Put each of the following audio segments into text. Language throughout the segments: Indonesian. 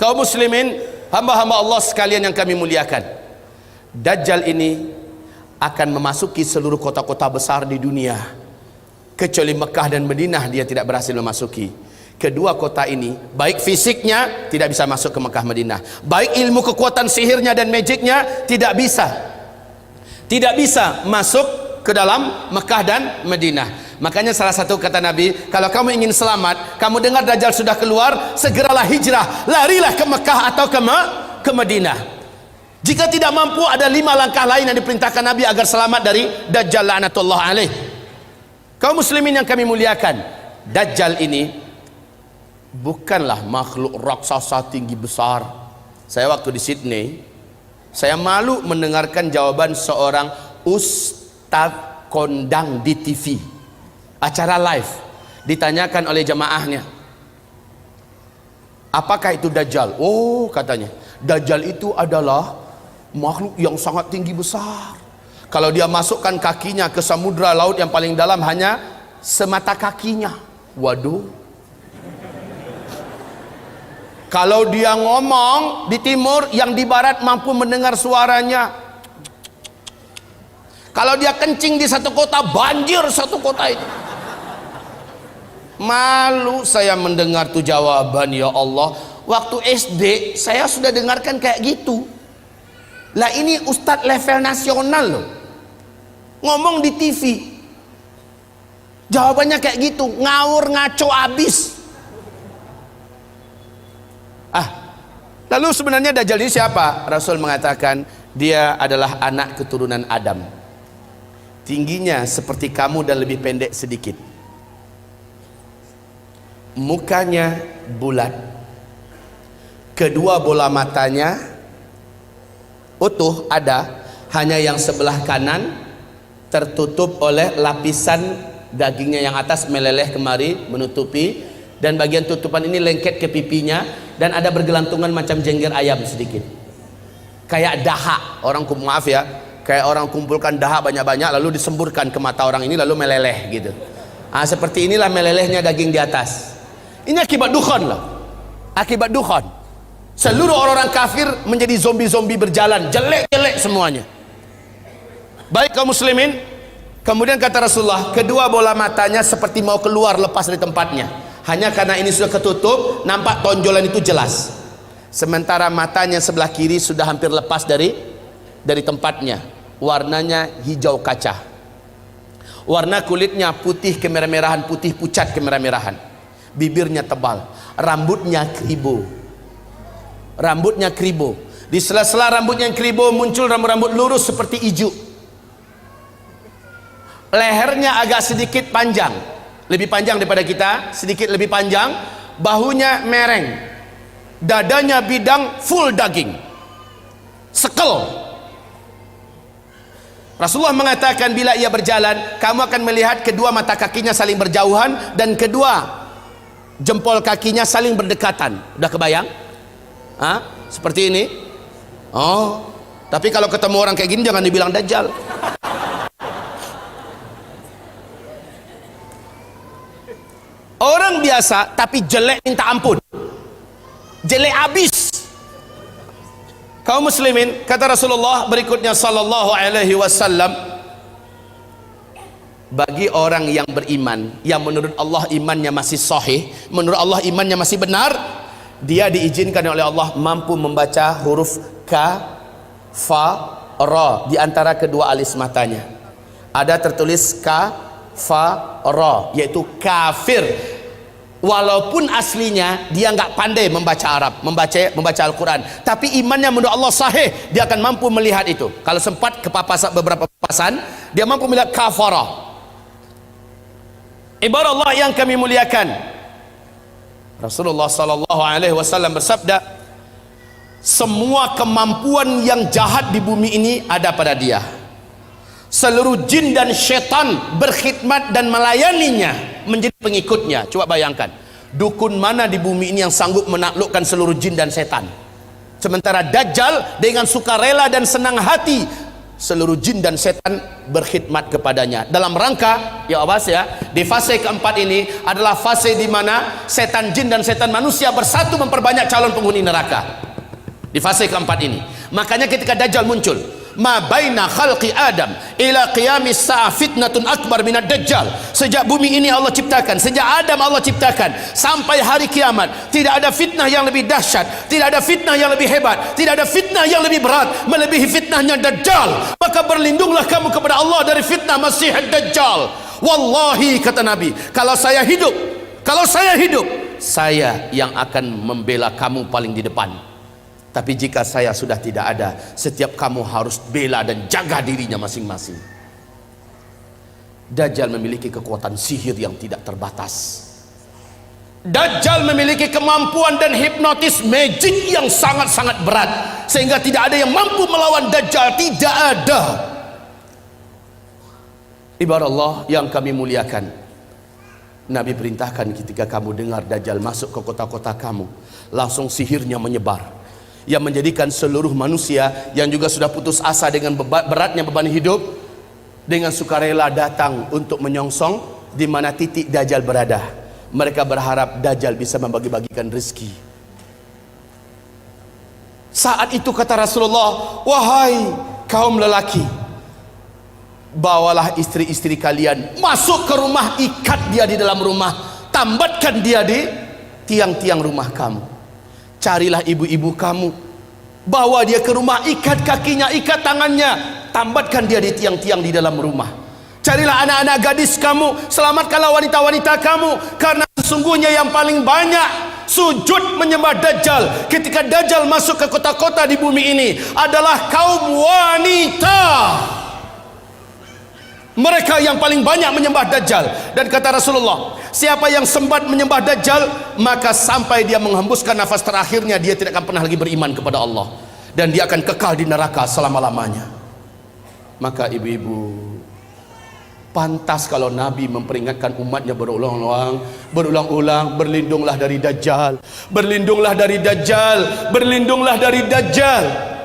Kaum muslimin, hamba-hamba Allah sekalian yang kami muliakan, Dajjal ini akan memasuki seluruh kota-kota besar di dunia, kecuali Mekah dan Madinah dia tidak berhasil memasuki. Kedua kota ini, baik fisiknya tidak bisa masuk ke Mekah Madinah, baik ilmu kekuatan sihirnya dan magicnya tidak bisa masuk ke dalam Mekah dan Madinah. Makanya salah satu kata Nabi, kalau kamu ingin selamat, kamu dengar Dajjal sudah keluar, segeralah hijrah, larilah ke Mekah atau ke Madinah. Jika tidak mampu, ada 5 langkah lain yang diperintahkan Nabi agar selamat dari Dajjal la'natullah alaih. Kaum muslimin yang kami muliakan, Dajjal ini bukanlah makhluk raksasa tinggi besar. Saya waktu di Sydney, saya malu mendengarkan jawaban seorang ustaz kondang di TV, acara live, ditanyakan oleh jamaahnya, apakah itu Dajjal? Oh, katanya, Dajjal itu adalah makhluk yang sangat tinggi besar. Kalau dia masukkan kakinya ke samudra laut yang paling dalam hanya semata kakinya. Waduh. Kalau dia ngomong di timur, yang di barat mampu mendengar suaranya. Kalau dia kencing di satu kota, banjir satu kota itu. Malu saya mendengar tuh jawaban, ya Allah. Waktu SD saya sudah dengarkan kayak gitu. Lah ini ustadz level nasional loh, ngomong di TV, jawabannya kayak gitu, ngawur ngaco abis. Lalu sebenarnya Dajjal ini siapa? Rasul mengatakan dia adalah anak keturunan Adam, tingginya seperti kamu dan lebih pendek sedikit, mukanya bulat, kedua bola matanya utuh ada, hanya yang sebelah kanan tertutup oleh lapisan dagingnya yang atas meleleh kemari menutupi, dan bagian tutupan ini lengket ke pipinya, dan ada bergelantungan macam jengger ayam sedikit, kayak dahak. Orang maaf ya, kayak orang kumpulkan dahak banyak-banyak lalu disemburkan ke mata orang ini lalu meleleh gitu. Seperti inilah melelehnya daging di atas. Ini akibat dukhan loh, akibat dukhan. Seluruh orang-orang kafir menjadi zombie-zombie berjalan, jelek-jelek semuanya. Baik kaum muslimin, kemudian kata Rasulullah, kedua bola matanya seperti mau keluar lepas dari tempatnya. Hanya karena ini sudah ketutup, nampak tonjolan itu jelas. Sementara matanya sebelah kiri sudah hampir lepas dari tempatnya. Warnanya hijau kaca. Warna kulitnya putih kemerah-merahan, putih pucat kemerah-merahan. Bibirnya tebal, rambutnya kribo. Rambutnya kribo. Di sela-sela rambutnya yang kribo muncul rambut-rambut lurus seperti ijuk. Lehernya agak sedikit panjang, lebih panjang daripada kita, sedikit lebih panjang. Bahunya mereng, dadanya bidang, full daging, sekel. Rasulullah mengatakan bila ia berjalan, kamu akan melihat kedua mata kakinya saling berjauhan dan kedua jempol kakinya saling berdekatan. Udah kebayang? Seperti ini. Oh, tapi kalau ketemu orang kayak gini jangan dibilang Dajjal. Orang biasa tapi jelek minta ampun, jelek abis. Kaum muslimin, kata Rasulullah berikutnya sallallahu alaihi wasallam, bagi orang yang beriman, yang menurut Allah imannya masih sahih, menurut Allah imannya masih benar, dia diizinkan oleh Allah mampu membaca huruf ka, fa, ra di antara kedua alis matanya. Ada tertulis ka, fa, ra, yaitu kafir. Walaupun aslinya dia nggak pandai membaca Arab, membaca Al-Quran, tapi imannya menurut Allah sahih, dia akan mampu melihat itu. Kalau sempat ke beberapa papasan, dia mampu melihat kafara. Ibarat Allah yang kami muliakan, Rasulullah sallallahu alaihi wasallam bersabda, semua kemampuan yang jahat di bumi ini ada pada dia. Seluruh jin dan syaitan berkhidmat dan melayaninya, menjadi pengikutnya. Coba bayangkan, dukun mana di bumi ini yang sanggup menaklukkan seluruh jin dan setan? Sementara Dajjal dengan sukarela dan senang hati seluruh jin dan setan berkhidmat kepadanya dalam rangka, ya awas ya, di fase keempat ini adalah fase di mana setan jin dan setan manusia bersatu memperbanyak calon penghuni neraka. Di fase keempat ini, makanya ketika Dajjal muncul, ma baina khalqi Adam ila qiyamis sa'a fitnatun akbar minad Dajjal. Sejak bumi ini Allah ciptakan, sejak Adam Allah ciptakan sampai hari kiamat, tidak ada fitnah yang lebih dahsyat, tidak ada fitnah yang lebih hebat, tidak ada fitnah yang lebih berat melebihi fitnahnya Dajjal. Maka berlindunglah kamu kepada Allah dari fitnah Masih Dajjal. Wallahi, kata Nabi, kalau saya hidup, saya yang akan membela kamu paling di depan. Tapi jika saya sudah tidak ada, setiap kamu harus bela dan jaga dirinya masing-masing. Dajjal memiliki kekuatan sihir yang tidak terbatas. Dajjal memiliki kemampuan dan hipnotis magic yang sangat-sangat berat, sehingga tidak ada yang mampu melawan Dajjal. Tidak ada. Ibarat Allah yang kami muliakan, Nabi perintahkan ketika kamu dengar Dajjal masuk ke kota-kota kamu, langsung sihirnya menyebar, yang menjadikan seluruh manusia yang juga sudah putus asa dengan beratnya beban hidup, dengan sukarela datang untuk menyongsong di mana titik Dajjal berada. Mereka berharap Dajjal bisa membagi-bagikan rezeki. Saat itu kata Rasulullah, wahai kaum lelaki, bawalah istri-istri kalian masuk ke rumah, ikat dia di dalam rumah, tambatkan dia di tiang-tiang rumah kamu. Carilah ibu-ibu kamu, bawa dia ke rumah, ikat kakinya, ikat tangannya, tambatkan dia di tiang-tiang di dalam rumah. Carilah anak-anak gadis kamu, selamatkanlah wanita-wanita kamu, karena sesungguhnya yang paling banyak sujud menyembah Dajjal ketika Dajjal masuk ke kota-kota di bumi ini adalah kaum wanita. Mereka yang paling banyak menyembah Dajjal. Dan kata Rasulullah, siapa yang sempat menyembah Dajjal, maka sampai dia menghembuskan nafas terakhirnya, dia tidak akan pernah lagi beriman kepada Allah, dan dia akan kekal di neraka selama-lamanya. Maka ibu-ibu, pantas kalau Nabi memperingatkan umatnya berulang-ulang, berlindunglah dari Dajjal, berlindunglah dari Dajjal, berlindunglah dari Dajjal.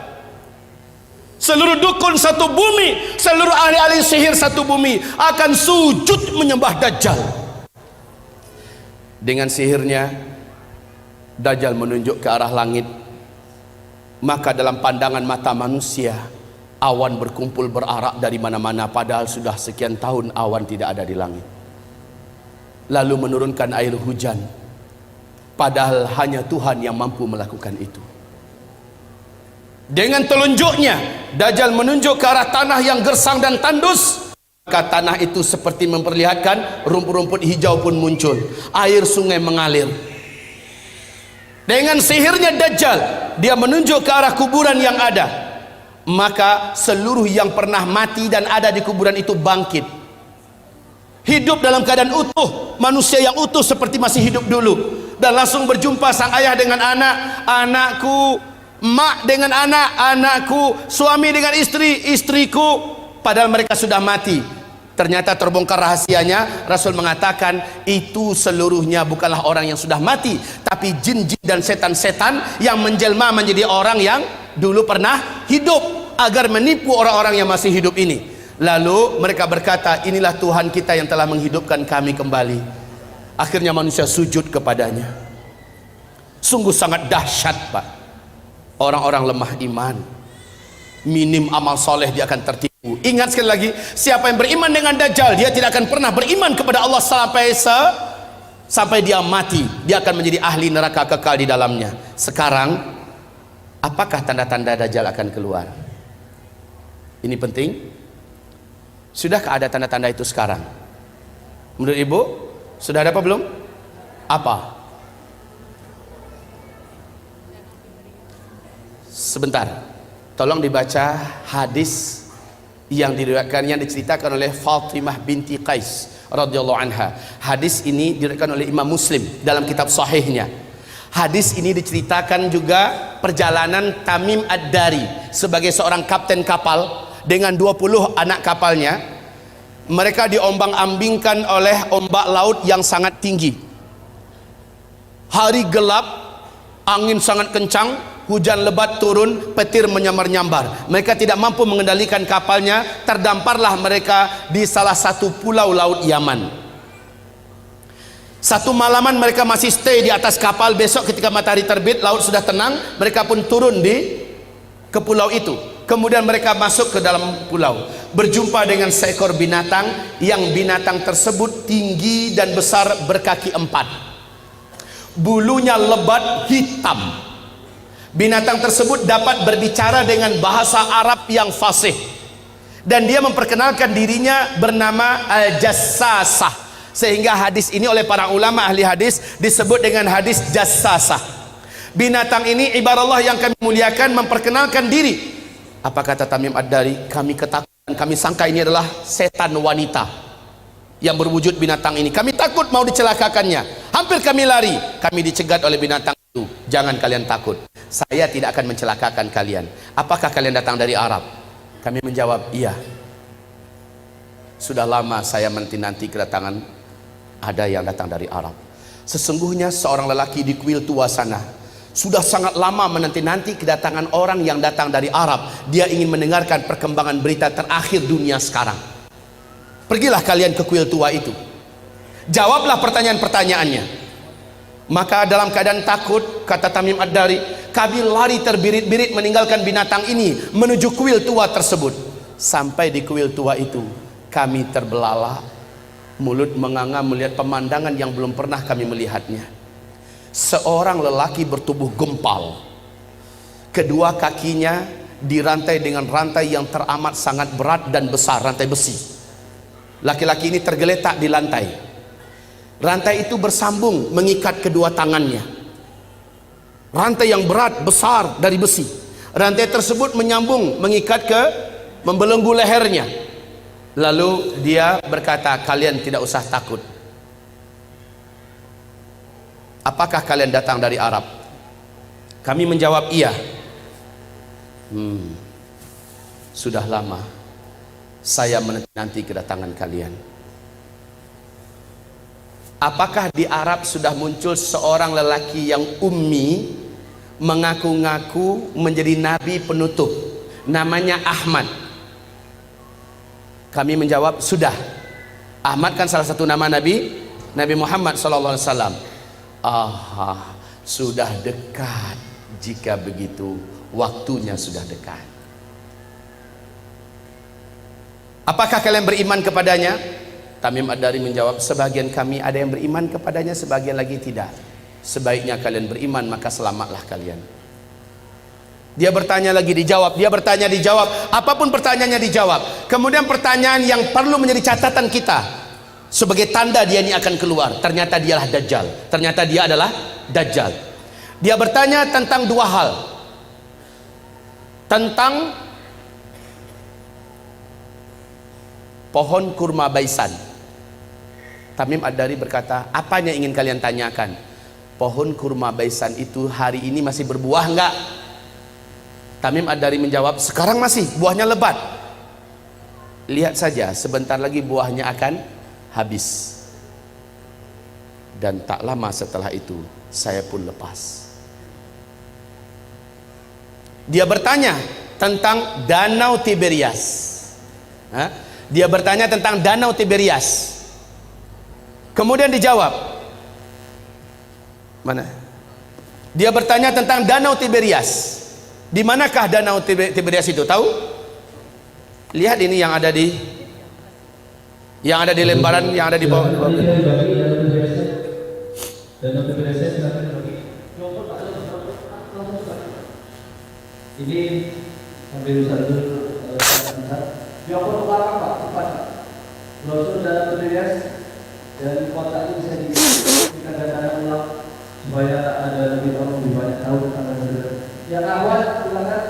Seluruh dukun satu bumi, seluruh ahli-ahli sihir satu bumi akan sujud menyembah Dajjal. Dengan sihirnya, Dajjal menunjuk ke arah langit. Maka dalam pandangan mata manusia, awan berkumpul berarak dari mana-mana, padahal sudah sekian tahun awan tidak ada di langit. Lalu menurunkan air hujan, padahal hanya Tuhan yang mampu melakukan itu. Dengan telunjuknya, Dajjal menunjuk ke arah tanah yang gersang dan tandus, maka tanah itu seperti memperlihatkan rumput-rumput hijau pun muncul, air sungai mengalir. Dengan sihirnya Dajjal, dia menunjuk ke arah kuburan yang ada, maka seluruh yang pernah mati dan ada di kuburan itu bangkit, hidup dalam keadaan utuh, manusia yang utuh seperti masih hidup dulu, dan langsung berjumpa sang ayah dengan anak, anakku, mak dengan anak, anakku, suami dengan istri, istriku, padahal mereka sudah mati. Ternyata terbongkar rahasianya. Rasul mengatakan itu seluruhnya bukanlah orang yang sudah mati, tapi jin-jin dan setan-setan yang menjelma menjadi orang yang dulu pernah hidup, agar menipu orang-orang yang masih hidup ini. Lalu mereka berkata, inilah Tuhan kita yang telah menghidupkan kami kembali. Akhirnya manusia sujud kepadanya. Sungguh sangat dahsyat, Pak. Orang-orang lemah iman, minim amal soleh, dia akan tertipu. Ingat sekali lagi, siapa yang beriman dengan Dajjal, dia tidak akan pernah beriman kepada Allah sampai dia mati. Dia akan menjadi ahli neraka kekal di dalamnya. Sekarang, apakah tanda-tanda Dajjal akan keluar? Ini penting. Sudahkah ada tanda-tanda itu sekarang? Menurut ibu, sudah ada apa belum? Apa? Sebentar, tolong dibaca hadis yang diriwayatkan, yang diceritakan oleh Fatimah binti Qais radhiyallahu anha. Hadis ini diriwayatkan oleh Imam Muslim dalam kitab sahihnya. Hadis ini diceritakan juga perjalanan Tamim Ad-Dari sebagai seorang kapten kapal dengan 20 anak kapalnya. Mereka diombang-ambingkan oleh ombak laut yang sangat tinggi. Hari gelap, angin sangat kencang, hujan lebat turun, petir menyambar-nyambar. Mereka tidak mampu mengendalikan kapalnya, terdamparlah mereka di salah satu pulau laut Yaman. Satu malaman mereka masih stay di atas kapal. Besok ketika matahari terbit, laut sudah tenang, mereka pun turun ke pulau itu. Kemudian mereka masuk ke dalam pulau, berjumpa dengan seekor binatang, yang binatang tersebut tinggi dan besar, berkaki 4, bulunya lebat hitam. Binatang tersebut dapat berbicara dengan bahasa Arab yang fasih, dan dia memperkenalkan dirinya bernama Al-Jassasah, sehingga hadis ini oleh para ulama ahli hadis disebut dengan hadis Jassasah. Binatang ini ibarat Allah yang kami muliakan memperkenalkan diri. Apa kata Tamim Ad-Dari? Kami ketakutan, kami sangka ini adalah setan wanita yang berwujud binatang ini. Kami takut mau dicelakakannya. Hampir kami lari. Kami dicegat oleh binatang itu. Jangan kalian takut. Saya tidak akan mencelakakan kalian. Apakah kalian datang dari Arab? Kami menjawab, iya. Sudah lama saya menanti kedatangan ada yang datang dari Arab. Sesungguhnya seorang lelaki di kuil tua sana sudah sangat lama menanti-nanti kedatangan orang yang datang dari Arab. Dia ingin mendengarkan perkembangan berita terakhir dunia sekarang. Pergilah kalian ke kuil tua itu, jawablah pertanyaan-pertanyaannya. Maka dalam keadaan takut, kata Tamim Ad-Dari, kami lari terbirit-birit meninggalkan binatang ini menuju kuil tua tersebut. Sampai di kuil tua itu, kami terbelalak, mulut menganga melihat pemandangan yang belum pernah kami melihatnya. Seorang lelaki bertubuh gempal, kedua kakinya dirantai dengan rantai yang teramat sangat berat dan besar, rantai besi. Laki-laki ini tergeletak di lantai. Rantai itu bersambung mengikat kedua tangannya. Rantai yang berat besar dari besi. Rantai tersebut menyambung mengikat ke membelenggu lehernya. Lalu dia berkata, kalian tidak usah takut. Apakah kalian datang dari Arab? Kami menjawab iya. Sudah lama saya menanti kedatangan kalian. Apakah di Arab sudah muncul seorang lelaki yang ummi, mengaku-ngaku menjadi nabi penutup, namanya Ahmad? Kami menjawab sudah. Ahmad kan salah satu nama Nabi Muhammad SAW. Sudah dekat. Jika begitu, waktunya sudah dekat. Apakah kalian beriman kepadanya? Tamim Ad-Dari menjawab, sebagian kami ada yang beriman kepadanya, sebagian lagi tidak. Sebaiknya kalian beriman, maka selamatlah kalian. Dia bertanya lagi, dijawab. Dia bertanya, dijawab. Apapun pertanyaannya dijawab. Kemudian pertanyaan yang perlu menjadi catatan kita, sebagai tanda dia ini akan keluar, ternyata dialah Dajjal. Ternyata dia adalah Dajjal. Dia bertanya tentang dua hal. Tentang pohon kurma baisan. Tamim Ad-Dari berkata, apa yang ingin kalian tanyakan? Pohon kurma baisan itu hari ini masih berbuah enggak? Tamim Ad-Dari menjawab, sekarang masih, buahnya lebat. Lihat saja, sebentar lagi buahnya akan habis. Dan tak lama setelah itu saya pun lepas. Dia bertanya tentang Danau Tiberias. Dia bertanya tentang Danau Tiberias. Kemudian dijawab. Mana? Dia bertanya tentang Danau Tiberias. Di manakah Danau Tiberias itu? Tahu? Lihat ini yang ada di lembaran yang ada di bawah. Ini sambil satu Joko Utara Pak, cepat. Brosur dalam Tiberias dan kota ini bisa dikatakan ulang supaya ada lebih orang lebih banyak tahu tentang Tiberias. Yang awal silakan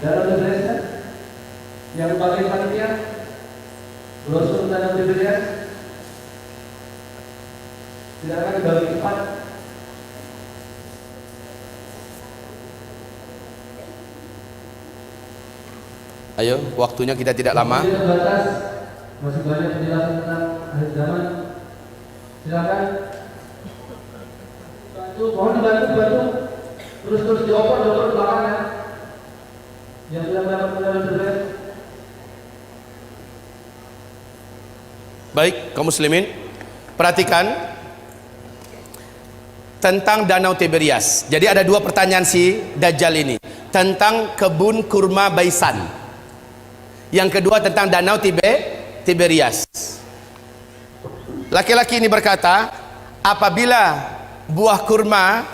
dalam Tiberias, yang bagian panitia brosur dalam Tiberias silakan dibagi cepat. Ayo, waktunya kita tidak lama. Masih banyak penjelasan tentang akhir zaman. Silakan. Bantu, mohon dibantu. Terus dioper ke belakangnya. Yang sudah mendapat medali berlian. Baik, kaum muslimin, perhatikan tentang Danau Tiberias. Jadi ada dua pertanyaan si Dajjal ini tentang kebun kurma Baisan. Yang kedua tentang Danau Tiberias. Laki-laki ini berkata, apabila buah kurma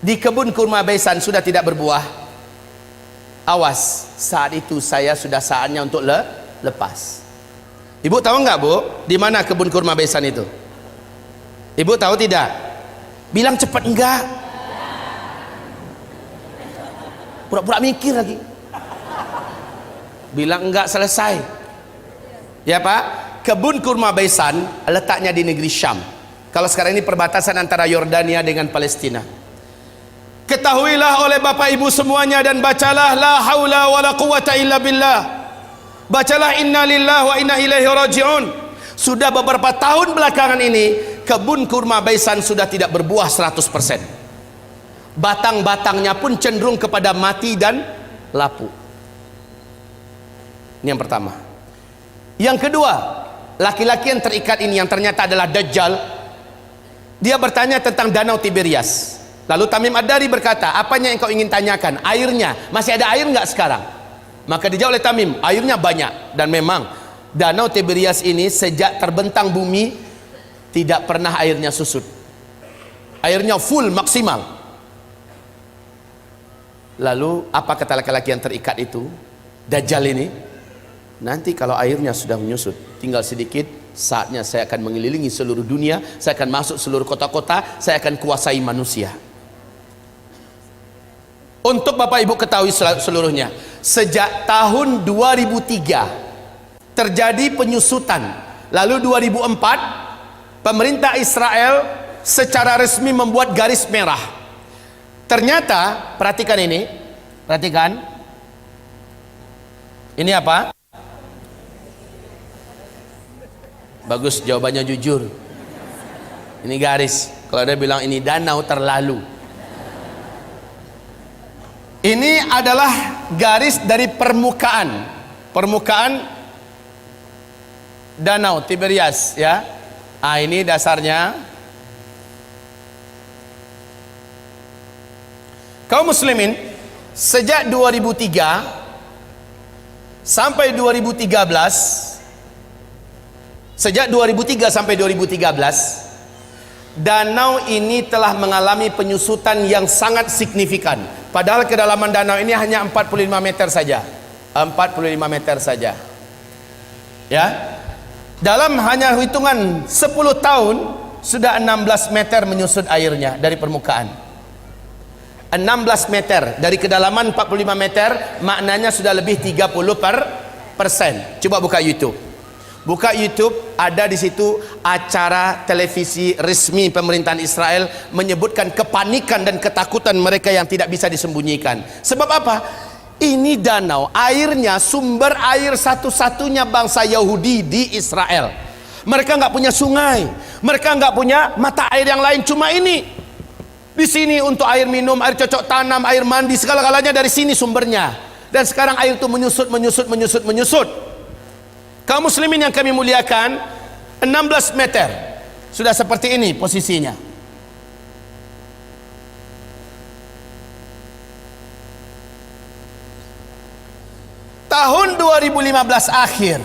di kebun kurma Baisan sudah tidak berbuah, awas, saat itu saya sudah saatnya untuk lepas. Ibu tahu nggak, Bu, di mana kebun kurma Baisan itu? Ibu tahu tidak? Bilang cepat enggak. Pura-pura mikir lagi. Bilang enggak selesai. Ya Pak, kebun kurma Baisan letaknya di negeri Syam. Kalau sekarang ini perbatasan antara Yordania dengan Palestina. Ketahuilah oleh Bapak Ibu semuanya dan bacalah la haula wala quwata illa billah. Bacalah inna lillahi wa inna ilaihi raji'un. Sudah beberapa tahun belakangan ini kebun kurma Baisan sudah tidak berbuah 100%. Batang-batangnya pun cenderung kepada mati dan lapuk. Ini yang pertama. Yang kedua, laki-laki yang terikat ini yang ternyata adalah Dajjal. Dia bertanya tentang Danau Tiberias. Lalu Tamim Ad-Dari berkata, apanya yang kau ingin tanyakan? Airnya, masih ada air nggak sekarang? Maka dijawab oleh Tamim, airnya banyak. Dan memang Danau Tiberias ini sejak terbentang bumi tidak pernah airnya susut. Airnya full maksimal. Lalu apa kata laki-laki yang terikat itu? Dajjal ini, nanti kalau airnya sudah menyusut, tinggal sedikit, saatnya saya akan mengelilingi seluruh dunia, saya akan masuk seluruh kota-kota, saya akan kuasai manusia. Untuk Bapak Ibu ketahui seluruhnya, sejak tahun 2003 terjadi penyusutan. Lalu 2004 pemerintah Israel secara resmi membuat garis merah. Ternyata, perhatikan ini, perhatikan. Ini apa? Bagus, jawabannya jujur. Ini garis. Kalau dia bilang ini danau, terlalu. Ini adalah garis dari permukaan Danau Tiberias, ya. Ini dasarnya. Kaum muslimin, sejak 2003 sampai 2013, sejak 2003 sampai 2013, danau ini telah mengalami penyusutan yang sangat signifikan. Padahal kedalaman danau ini hanya 45 meter saja. 45 meter saja. Ya. Dalam hanya hitungan 10 tahun sudah 16 meter menyusut airnya dari permukaan. 16 meter dari kedalaman 45 meter, maknanya sudah lebih 30%. Coba buka YouTube. Buka YouTube, ada di situ acara televisi resmi pemerintahan Israel menyebutkan kepanikan dan ketakutan mereka yang tidak bisa disembunyikan. Sebab apa? Ini danau, airnya sumber air satu-satunya bangsa Yahudi di Israel. Mereka nggak punya sungai, mereka nggak punya mata air yang lain, cuma ini. Di sini untuk air minum, air cocok tanam, air mandi, segala-galanya dari sini sumbernya. Dan sekarang air itu menyusut. Kaum muslimin yang kami muliakan, 16 meter sudah seperti ini posisinya. Tahun 2015 akhir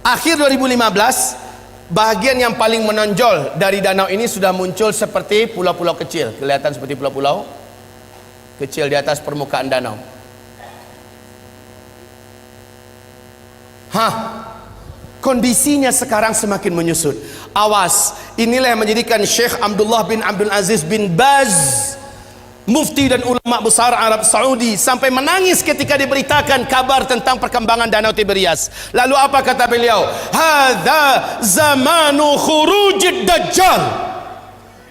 2015, bahagian yang paling menonjol dari danau ini sudah muncul seperti pulau-pulau kecil. Kelihatan seperti pulau-pulau kecil di atas permukaan danau. Kondisinya sekarang semakin menyusut. Awas, inilah yang menjadikan Syekh Abdullah bin Abdul Aziz bin Baz, mufti dan ulama besar Arab Saudi, sampai menangis ketika diberitakan kabar tentang perkembangan Danau Tiberias. Lalu apa kata beliau? Hadza zamanu khurujid dajjal.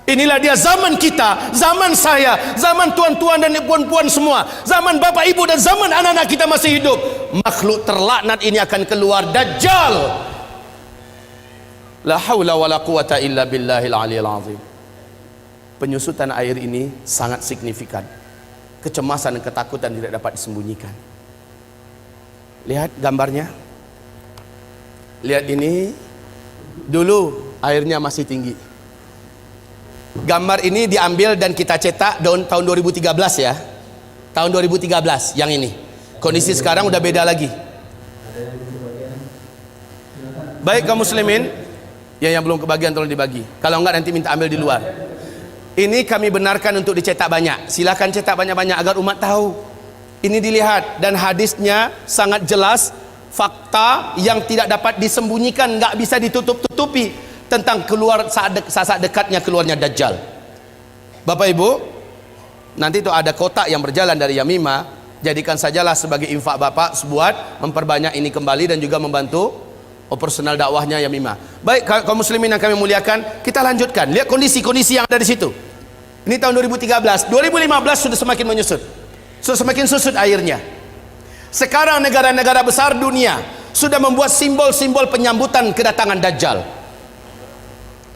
Inilah dia zaman kita, zaman saya, zaman tuan-tuan dan puan-puan semua, zaman bapak ibu dan zaman anak-anak kita masih hidup. Makhluk terlaknat ini akan keluar, Dajjal. La haula wala quwata illa billahil aliyil azim. penyusutan air ini sangat signifikan. Kecemasan dan ketakutan tidak dapat disembunyikan. Lihat gambarnya. Lihat ini. Dulu airnya masih tinggi. Gambar ini diambil dan kita cetak tahun 2013 ya. Tahun 2013 yang ini. Kondisi sekarang udah beda lagi. Baik kaum muslimin, yang belum kebagian tolong dibagi. Kalau enggak nanti minta ambil di luar. Ini kami benarkan untuk dicetak banyak. Silakan cetak banyak-banyak agar umat tahu. Ini dilihat dan hadisnya sangat jelas, fakta yang tidak dapat disembunyikan, enggak bisa ditutup-tutupi tentang keluar saat dekatnya keluarnya Dajjal. Bapak Ibu, nanti itu ada kotak yang berjalan dari Yamimah, jadikan sajalah sebagai infak Bapak sebuat memperbanyak ini kembali dan juga membantu operasional dakwahnya Yamimah. Baik kaum muslimin yang kami muliakan, kita lanjutkan. Lihat kondisi-kondisi yang ada di situ. Ini tahun 2013, 2015 sudah semakin menyusut. Sudah semakin susut airnya. Sekarang negara-negara besar dunia sudah membuat simbol-simbol penyambutan kedatangan Dajjal.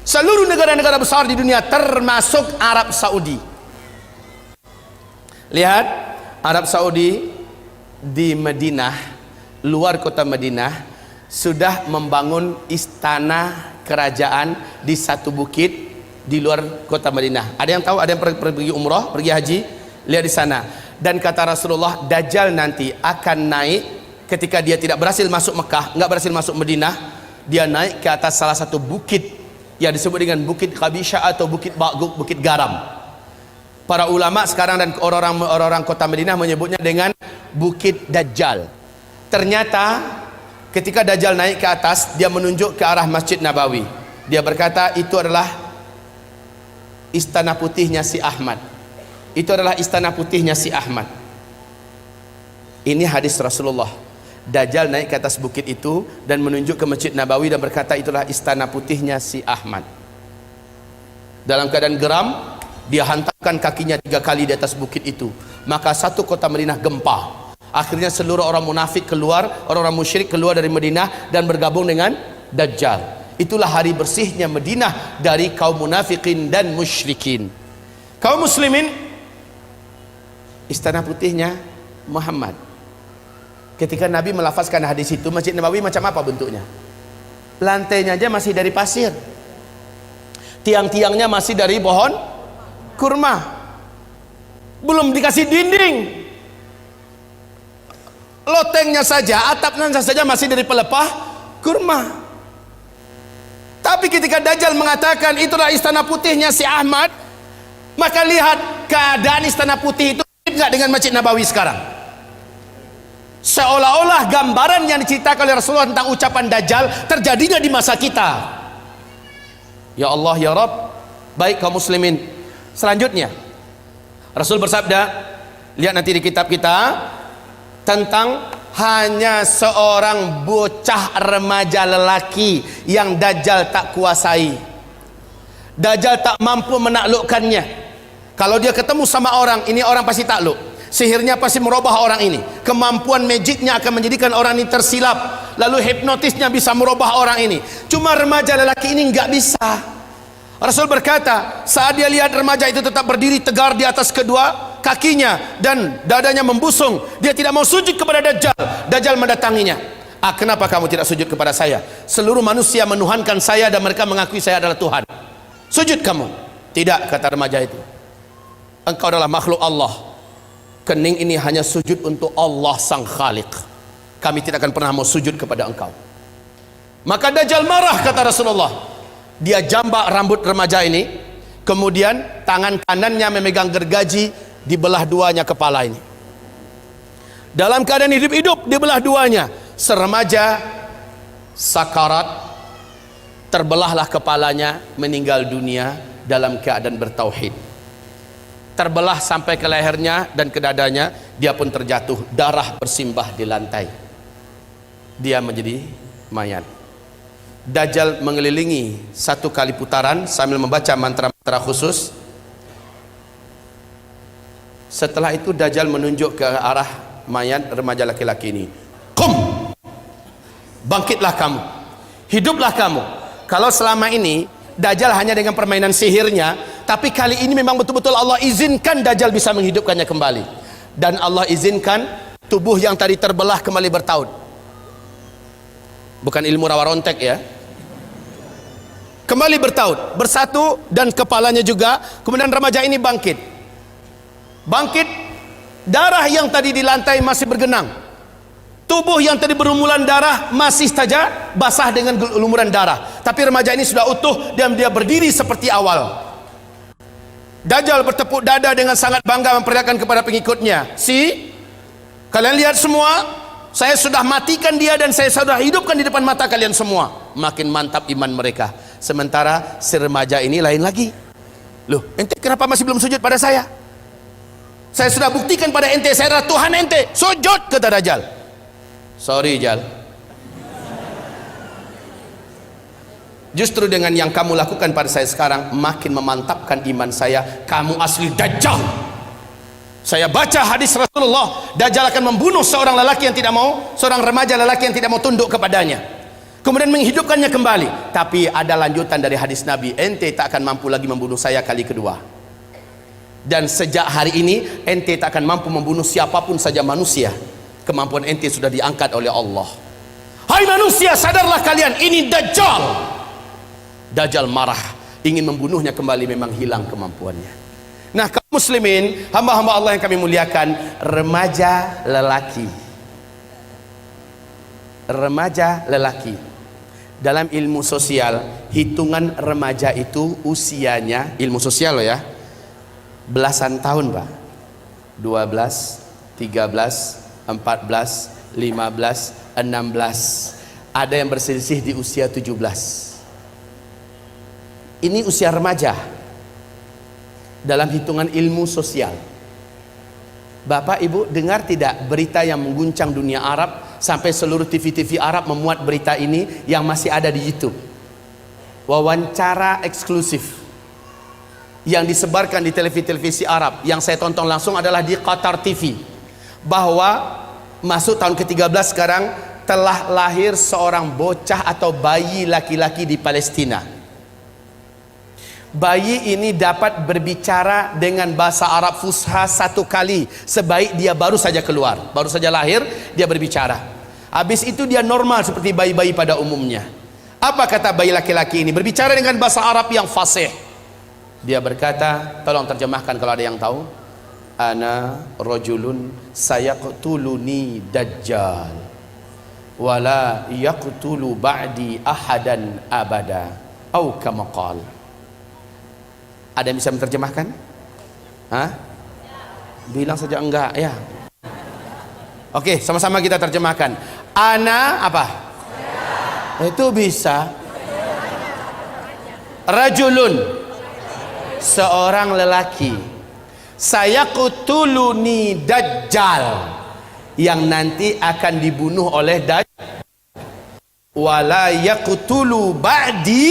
Seluruh negara-negara besar di dunia termasuk Arab Saudi. Lihat, Arab Saudi di Madinah, luar kota Madinah, sudah membangun istana kerajaan di satu bukit di luar kota Madinah. Ada yang tahu? Ada yang pergi umrah, pergi haji? Lihat di sana. Dan kata Rasulullah, Dajjal nanti akan naik ketika dia tidak berhasil masuk Mekah, enggak berhasil masuk Madinah, dia naik ke atas salah satu bukit yang disebut dengan Bukit Khabisha atau Bukit Ba'guk, Bukit Garam. Para ulama sekarang dan orang-orang kota Madinah menyebutnya dengan Bukit Dajjal. Ternyata ketika Dajjal naik ke atas, dia menunjuk ke arah Masjid Nabawi. Dia berkata, itu adalah istana putihnya si Ahmad. Itu adalah istana putihnya si Ahmad. Ini hadis Rasulullah. Dajjal naik ke atas bukit itu dan menunjuk ke Masjid Nabawi dan berkata, itulah istana putihnya si Ahmad. Dalam keadaan geram, dia hantarkan kakinya 3 kali di atas bukit itu. Maka satu kota Madinah gempa. Akhirnya seluruh orang munafik keluar, orang-orang musyrik keluar dari Madinah dan bergabung dengan Dajjal. Itulah hari bersihnya Madinah dari kaum munafikin dan musyrikin. Kaum muslimin, istana putihnya Muhammad. Ketika Nabi melafazkan hadis itu, Masjid Nabawi macam apa bentuknya? Lantainya aja masih dari pasir, tiang-tiangnya masih dari pohon kurma, belum dikasih dinding. Lotengnya saja, atapnya saja masih dari pelepah kurma. Tapi ketika Dajjal mengatakan itulah istana putihnya si Ahmad, maka lihat keadaan istana putih itu enggak dengan Masjid Nabawi sekarang. Seolah-olah gambaran yang diceritakan oleh Rasulullah tentang ucapan Dajjal terjadinya di masa kita. Ya Allah ya Rabb. Baik kaum muslimin, selanjutnya Rasul bersabda, lihat nanti di kitab kita, tentang hanya seorang bocah remaja lelaki yang Dajjal tak kuasai. Dajjal tak mampu menaklukkannya. Kalau dia ketemu sama orang, ini orang pasti takluk. Sihirnya pasti merubah orang ini. Kemampuan magicnya akan menjadikan orang ini tersilap. Lalu hipnotisnya bisa merubah orang ini. Cuma remaja lelaki ini nggak bisa. Rasul berkata, saat dia lihat remaja itu tetap berdiri tegar di atas kedua kakinya dan dadanya membusung, dia tidak mau sujud kepada Dajjal. Dajjal mendatanginya. Kenapa kamu tidak sujud kepada saya? Seluruh manusia menuhankan saya dan mereka mengakui saya adalah Tuhan. Sujud kamu. Tidak, kata remaja itu. Engkau adalah makhluk Allah. Kening ini hanya sujud untuk Allah sang Khaliq. Kami tidak akan pernah mau sujud kepada engkau. Maka Dajjal marah, kata Rasulullah. Dia jambak rambut remaja ini, kemudian tangan kanannya memegang gergaji, dibelah duanya kepala ini. Dalam keadaan hidup-hidup dibelah duanya. Seremaja sakarat, terbelahlah kepalanya, meninggal dunia dalam keadaan bertauhid. Terbelah sampai ke lehernya dan ke dadanya, dia pun terjatuh, darah bersimbah di lantai. Dia menjadi mayat. Dajjal mengelilingi 1 kali putaran sambil membaca mantra-mantra khusus. Setelah itu Dajjal menunjuk ke arah mayat remaja laki-laki ini. Qum, bangkitlah kamu, hiduplah kamu. Kalau selama ini Dajjal hanya dengan permainan sihirnya Tapi kali ini memang betul-betul Allah izinkan Dajjal bisa menghidupkannya kembali. Dan Allah izinkan tubuh yang tadi terbelah kembali bertaut. Bukan ilmu rawa rontek ya. Kembali bertaut, bersatu, dan kepalanya juga. Kemudian remaja ini bangkit. Bangkit, darah yang tadi di lantai masih bergenang. Tubuh yang tadi berlumuran darah masih saja basah dengan lumuran darah. Tapi remaja ini sudah utuh dan dia berdiri seperti awal. Dajjal bertepuk dada dengan sangat bangga memperlihatkan kepada pengikutnya, kalian lihat semua, saya sudah matikan dia dan saya sudah hidupkan di depan mata kalian semua. Makin mantap iman mereka. Sementara si remaja ini lain lagi. Loh, ente kenapa masih belum sujud pada saya? Saya sudah buktikan pada ente, saya adalah Tuhan ente. Sujud, kata Dajjal. Sorry Jal, justru dengan yang kamu lakukan pada saya sekarang makin memantapkan iman saya. Kamu asli Dajjal. Saya baca hadis Rasulullah, Dajjal akan membunuh seorang lelaki yang tidak mau, seorang remaja lelaki yang tidak mau tunduk kepadanya, kemudian menghidupkannya kembali. Tapi ada lanjutan dari hadis Nabi, ente tak akan mampu lagi membunuh saya kali kedua. Dan sejak hari ini ente tak akan mampu membunuh siapapun saja manusia. Kemampuan ente sudah diangkat oleh Allah. Hai manusia, sadarlah kalian, ini Dajjal. Dajjal marah, ingin membunuhnya kembali, memang hilang kemampuannya. Nah, kaum muslimin, hamba-hamba Allah yang kami muliakan, remaja lelaki. Remaja lelaki. Dalam ilmu sosial, hitungan remaja itu usianya, ilmu sosial loh ya, belasan tahun Pak. 12, 13, 14, 15, 16. Ada yang berselisih di usia 17. Ini usia remaja dalam hitungan ilmu sosial. Bapak Ibu dengar tidak berita yang mengguncang dunia Arab, sampai seluruh TV-TV Arab memuat berita ini yang masih ada di YouTube. Wawancara eksklusif yang disebarkan di televisi-televisi Arab, yang saya tonton langsung adalah di Qatar TV, bahwa masuk tahun ke-13 sekarang telah lahir seorang bocah atau bayi laki-laki di Palestina. Bayi ini dapat berbicara dengan bahasa Arab Fusha 1 kali sebaik dia baru saja keluar, baru saja lahir dia berbicara. Habis itu dia normal seperti bayi-bayi pada umumnya. Apa kata bayi laki-laki ini? Berbicara dengan bahasa Arab yang fasih. Dia berkata, tolong terjemahkan kalau ada yang tahu. Ana rajulun sayaqtuluni Dajjal wala yaqtulu ba'di ahadan abada au kama qala. Ada yang bisa menerjemahkan? Hah? Bilang saja enggak ya. Oke, sama-sama kita terjemahkan. Ana apa? Itu bisa. Rajulun, seorang lelaki, sayaqtuluni Dajjal, yang nanti akan dibunuh oleh Dajjal, wala yaqtulu ba'di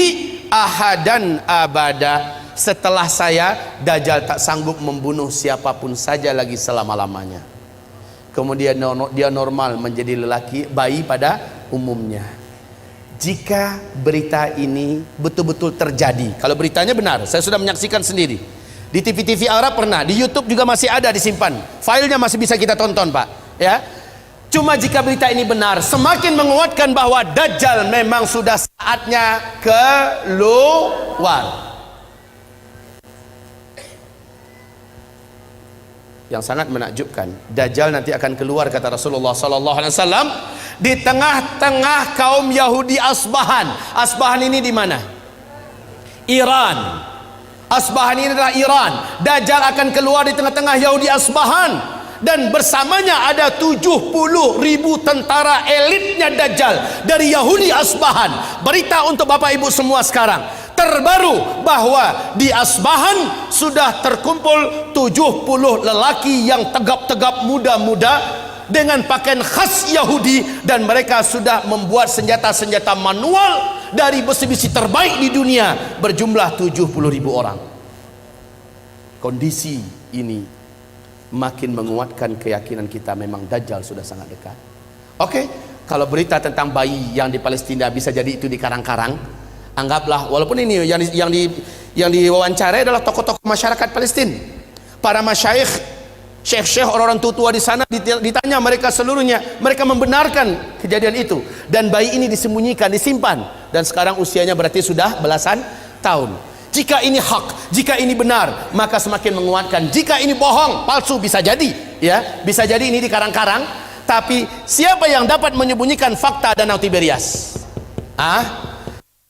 ahadan abada, setelah saya Dajjal tak sanggup membunuh siapapun saja lagi selama-lamanya. Kemudian dia normal menjadi lelaki, bayi pada umumnya. Jika berita ini betul-betul terjadi, kalau beritanya benar, saya sudah menyaksikan sendiri di TV-TV Arab, pernah di YouTube juga masih ada disimpan, filenya masih bisa kita tonton Pak ya. Cuma jika berita ini benar, semakin menguatkan bahwa Dajjal memang sudah saatnya keluar. Yang sangat menakjubkan, Dajjal nanti akan keluar, kata Rasulullah SAW, di tengah-tengah kaum Yahudi Asbahan. Asbahan ini di mana? Iran. Asbahan ini adalah Iran. Dajjal akan keluar di tengah-tengah Yahudi Asbahan, dan bersamanya ada 70.000 tentara elitnya Dajjal dari Yahudi Asbahan. Berita untuk Bapak Ibu semua sekarang terbaru bahwa di Asbahan sudah terkumpul 70 lelaki yang tegap-tegap, muda-muda, dengan pakaian khas Yahudi, dan mereka sudah membuat senjata-senjata manual dari besi-besi terbaik di dunia, berjumlah 70.000 orang. Kondisi ini makin menguatkan keyakinan kita memang Dajjal sudah sangat dekat. Oke, kalau berita tentang bayi yang di Palestina bisa jadi itu di karang-karang, anggaplah, walaupun ini Yang diwawancarai adalah tokoh-tokoh masyarakat Palestina, para masyayikh, syekh-syekh, orang-orang tua di sana. Ditanya mereka seluruhnya, mereka membenarkan kejadian itu, dan bayi ini disembunyikan, disimpan, dan sekarang usianya berarti sudah belasan tahun. Jika ini hak, jika ini benar, maka semakin menguatkan. Jika ini bohong, palsu, bisa jadi, ya, bisa jadi ini dikarang-karang. Tapi siapa yang dapat menyembunyikan fakta Danau Tiberias?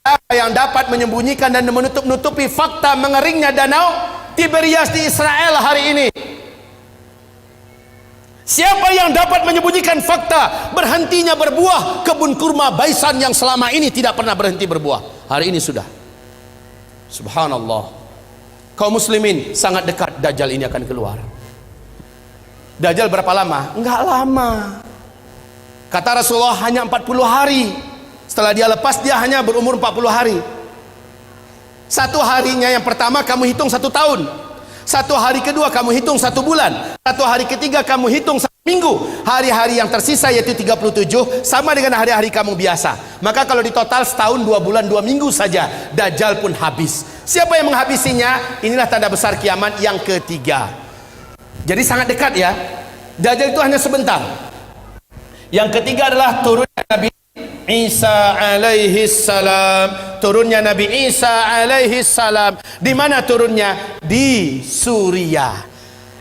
Siapa yang dapat menyembunyikan dan menutupi fakta mengeringnya Danau Tiberias di Israel hari ini? Siapa yang dapat menyembunyikan fakta berhentinya berbuah kebun kurma Baisan yang selama ini tidak pernah berhenti berbuah? Hari ini sudah. Subhanallah. Kaum muslimin, sangat dekat Dajjal ini akan keluar. Dajjal berapa lama? Enggak lama. Kata Rasulullah hanya 40 hari. Setelah dia lepas, dia hanya berumur 40 hari. Satu harinya yang pertama kamu hitung 1 tahun. Satu hari kedua kamu hitung 1 bulan. Satu hari ketiga kamu hitung 1 minggu. Hari-hari yang tersisa yaitu 37 sama dengan hari-hari kamu biasa. Maka kalau ditotal setahun 2 bulan 2 minggu saja, Dajjal pun habis. Siapa yang menghabisinya? Inilah tanda besar kiamat yang ketiga. Jadi sangat dekat, ya. Dajjal itu hanya sebentar. Yang ketiga adalah turunnya Nabi Isa alaihi salam. Turunnya Nabi Isa alaihi salam. Di mana turunnya? Di Suriah,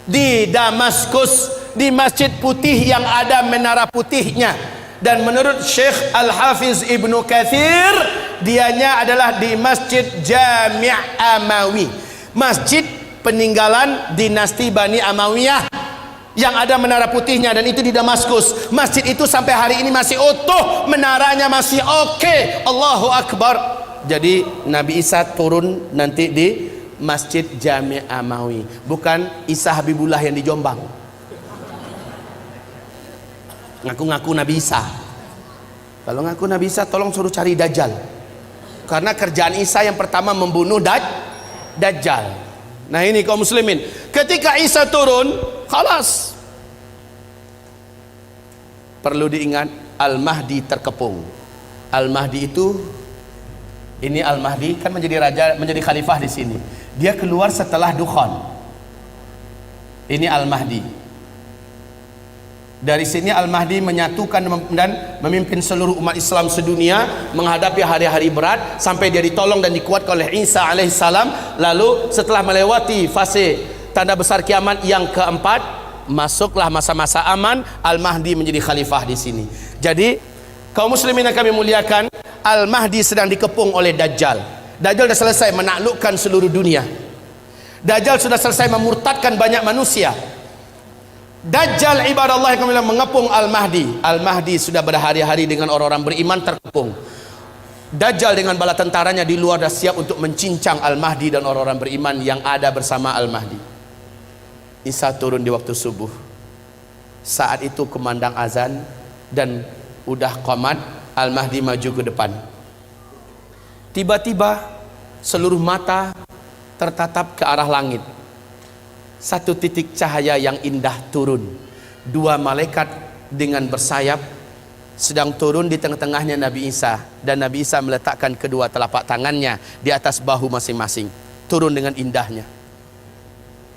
di Damaskus, di Masjid Putih yang ada menara putihnya. Dan menurut Syekh Al-Hafiz Ibnu Katsir, dianya adalah di Masjid Jami' Amawi, masjid peninggalan dinasti Bani Amawiyah yang ada menara putihnya, dan itu di Damaskus. Masjid itu sampai hari ini masih utuh, menaranya masih oke. Allahu Akbar. Jadi Nabi Isa turun nanti di Masjid Jami' Amawi, bukan Isa Habibullah yang di Jombang. Ngaku-ngaku Nabi Isa. Kalau ngaku Nabi Isa, tolong suruh cari Dajjal, karena kerjaan Isa yang pertama membunuh Dajjal. Nah ini kaum muslimin, ketika Isa turun, khalas. Perlu diingat, Al-Mahdi terkepung. Al-Mahdi itu, ini Al-Mahdi kan menjadi raja, menjadi khalifah di sini. Dia keluar setelah Dukhan. Ini Al-Mahdi. Dari sini Al-Mahdi menyatukan dan memimpin seluruh umat Islam sedunia menghadapi hari-hari berat sampai dia ditolong dan dikuatkan oleh Isa alaihissalam. Lalu setelah melewati fase tanda besar kiamat yang keempat, masuklah masa-masa aman. Al-Mahdi menjadi khalifah di sini. Jadi kaum muslimin yang kami muliakan, Al-Mahdi sedang dikepung oleh Dajjal. Dajjal sudah selesai menaklukkan seluruh dunia. Dajjal sudah selesai memurtadkan banyak manusia. Dajjal ibadallah yang mengepung Al-Mahdi. Al-Mahdi sudah berhari-hari dengan orang-orang beriman terkepung. Dajjal dengan bala tentaranya di luar dah siap untuk mencincang Al-Mahdi dan orang-orang beriman yang ada bersama Al-Mahdi. Isa turun di waktu subuh. Saat itu kumandang azan dan udah qomat. Al-Mahdi maju ke depan. Tiba-tiba seluruh mata tertatap ke arah langit. Satu titik cahaya yang indah turun. 2 malaikat dengan bersayap sedang turun di tengah-tengahnya Nabi Isa, dan Nabi Isa meletakkan kedua telapak tangannya di atas bahu masing-masing. Turun dengan indahnya.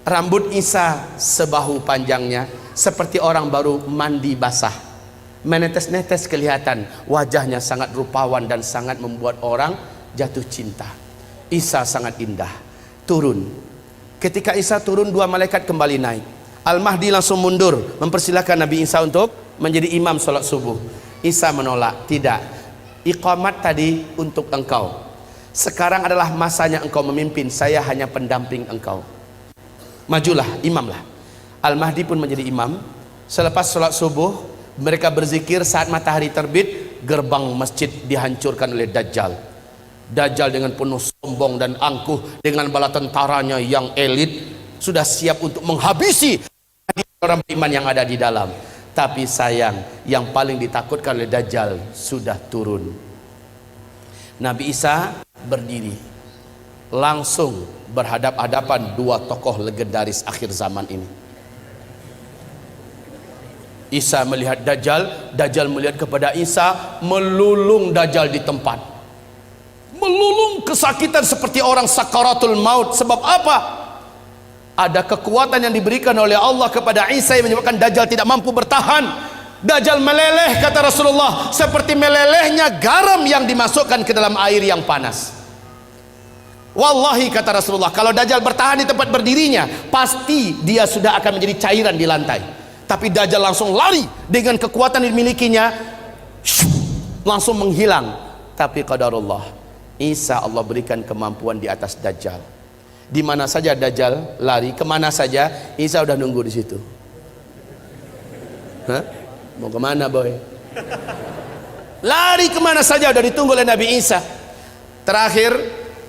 Rambut Isa sebahu panjangnya, seperti orang baru mandi basah. Menetes-netes kelihatan, wajahnya sangat rupawan dan sangat membuat orang jatuh cinta. Isa sangat indah. Turun. Ketika Isa turun, 2 malaikat kembali naik. Al-Mahdi langsung mundur mempersilahkan Nabi Isa untuk menjadi imam sholat subuh. Isa menolak, tidak, iqamat tadi untuk engkau, sekarang adalah masanya engkau memimpin, saya hanya pendamping engkau. Majulah, imamlah. Al-Mahdi pun menjadi imam. Selepas sholat subuh, mereka berzikir. Saat matahari terbit, gerbang masjid dihancurkan oleh Dajjal. Dajjal dengan penuh sombong dan angkuh dengan bala tentaranya yang elit sudah siap untuk menghabisi orang beriman yang ada di dalam. Tapi sayang, yang paling ditakutkan oleh Dajjal sudah turun. Nabi Isa berdiri, langsung berhadap-hadapan 2 tokoh legendaris akhir zaman ini. Isa melihat Dajjal, Dajjal melihat kepada Isa, melulung Dajjal di tempat. Melulung kesakitan seperti orang sakaratul maut. Sebab apa? Ada kekuatan yang diberikan oleh Allah kepada Isa yang menyebabkan Dajjal tidak mampu bertahan. Dajjal meleleh, kata Rasulullah, seperti melelehnya garam yang dimasukkan ke dalam air yang panas. Wallahi, kata Rasulullah, kalau Dajjal bertahan di tempat berdirinya, pasti dia sudah akan menjadi cairan di lantai. Tapi Dajjal langsung lari dengan kekuatan yang dimilikinya, langsung menghilang. Tapi qadarullah, Isa Allah berikan kemampuan di atas Dajjal. Di mana saja Dajjal lari, kemana saja, Isa udah nunggu di situ. Hah? Mau kemana boy? Lari kemana saja udah ditunggu oleh Nabi Isa. Terakhir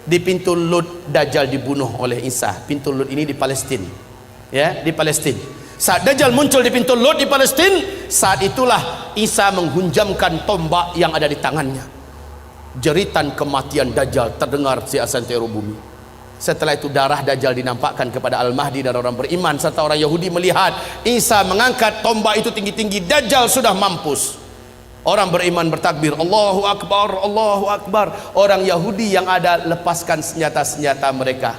di pintu Lud, Dajjal dibunuh oleh Isa. Pintu Lud ini di Palestina, ya, di Palestina. Saat Dajjal muncul di pintu Lud di Palestina, saat itulah Isa menghunjamkan tombak yang ada di tangannya. Jeritan kematian Dajjal terdengar di santero bumi. Setelah itu darah Dajjal dinampakkan kepada Al-Mahdi dan orang beriman serta orang Yahudi melihat Isa mengangkat tombak itu tinggi-tinggi. Dajjal sudah mampus. Orang beriman bertakbir, Allahu Akbar, Allahu Akbar. Orang Yahudi yang ada lepaskan senjata-senjata mereka.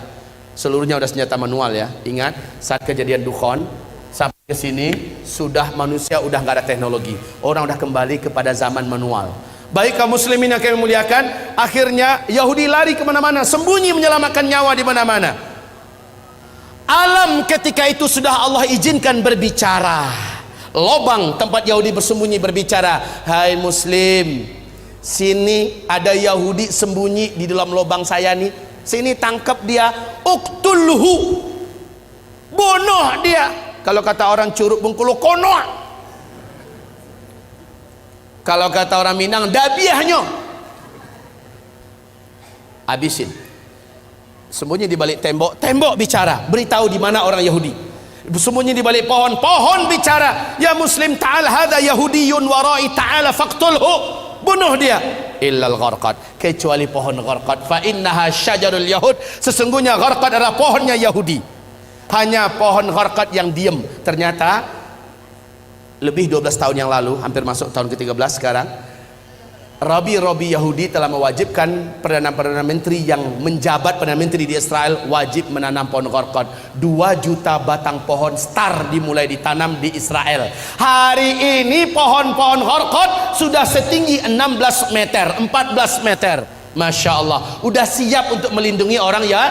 Seluruhnya udah senjata manual ya. Ingat, saat kejadian Dukhon sampai ke sini sudah manusia udah nggak ada teknologi. Orang udah kembali kepada zaman manual. Baik kaum muslimin yang kami muliakan, akhirnya Yahudi lari kemana-mana, sembunyi menyelamatkan nyawa di mana-mana. Alam ketika itu sudah Allah izinkan berbicara. Lobang tempat Yahudi bersembunyi berbicara, hai muslim, sini ada Yahudi sembunyi di dalam lobang saya nih, sini tangkap dia, uktulhu, bunuh dia. Kalau kata orang Curug Bengkulu, konoh. Kalau kata orang Minang, dabiahnya, habisin. Sembunyi di balik tembok, tembok bicara, beritahu di mana orang Yahudi. Sembunyi di balik pohon, pohon bicara, ya muslim ta'al hadza yahudiyun warai ta'ala faqtulhu, bunuh dia. Illal gharqad, kecuali pohon gharqad, fa innaha syajarul yahud, sesungguhnya gharqad adalah pohonnya Yahudi. Hanya pohon gharqad yang diam. Ternyata lebih 12 tahun yang lalu, hampir masuk tahun ke-13 sekarang, Rabi-rabi Yahudi telah mewajibkan Perdana Menteri yang menjabat Perdana Menteri di Israel wajib menanam pohon gharqad. 2 juta batang pohon star dimulai ditanam di Israel. Hari ini pohon-pohon gharqad sudah setinggi 16 meter, 14 meter. Masya Allah, udah siap untuk melindungi orang ya